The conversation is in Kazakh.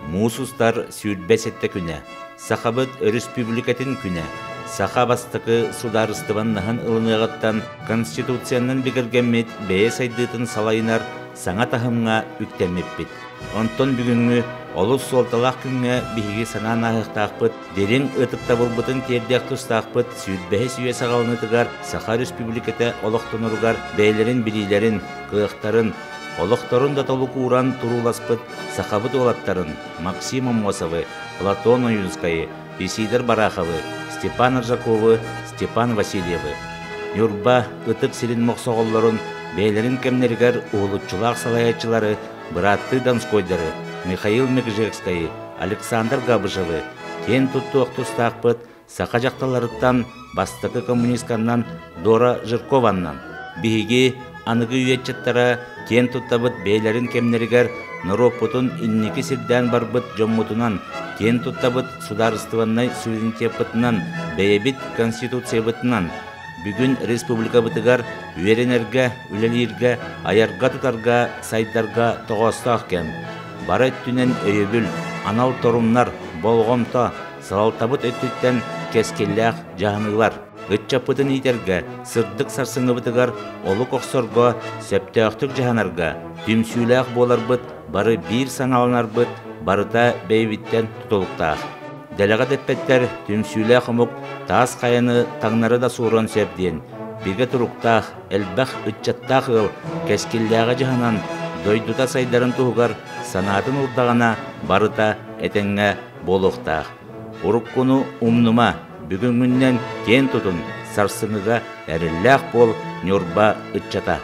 Муусустар сүйүлбесетте күнә. Сахабыт республикатын күнә. Саха бастықы сударыстыван нахан ылыныгаттан Конституциянын бигергеммет бәе сайдыытын салайынар саңа тахымға үктемеппит. Онтон бүгүнгү олус солталақ күнгө биһиги санаан ахыктаакпыт, дерең ытыкта болбутун тердек тустаакпыт, сүйүлбэһэ сүйэ сагалынытыгар Саха республиката олохтонуругар бээлерин билилерин, кыактарын, олохторун да толук уран туруласпыт Сахабыт олаттарын Максим Амосовы, Платон Уюнскайы, Исидор Бараховы, Степан Ржаковы, Степан Васильевы. Нюрба ытык сирин моксоголлорун бээлерин кемнергер уолутчулаак салаячылары Братты Донскойдары, Михаил Мекжекскайы, Александр Габышевы, кен туттуак тустаакпыт Саха жакталарыттан бастыкы коммунистканнан Дора Жиркованнан. Биһиги аныгы үйетчеттара кен туттабыт бээлерин кемнергер Норопутун инники сирден барбыт жоммутунан, кен туттабыт сударыстываннай суверенитетпытынан, бейбит конституция бытынан, бүгүн республика бытыгар үйеренерге, үлелирге, аярга тутарга, сайдарга тоғостақ кем. Бары түнен өйөбүл, анал торумнар, болгомто, салалтабыт өттүттен кескеллях жаһаныглар. Гытчапытын итерге, сырдык сарсыңы бытыгар, олук оксорго, сөптөктүк жаһанарга, түмсүйлэх боларбыт, бары бир саңаланарбыт, барыта бейбиттен тутулуктаах. Делага деппеттер түмсүйлэх омук таас каяны таңнары да сууран сөбден. Бирге туруктаах, элбэх ытчаттаах ыл, кескеллэға жаһанан, дойдута сайдарын туһугар, санатын урдагана барыта этеңге болуктаах. Уруккуну умнума, бүгүнгүннен кен тутун, сарсыңыга әрілләқ бол Нюрба ытчата.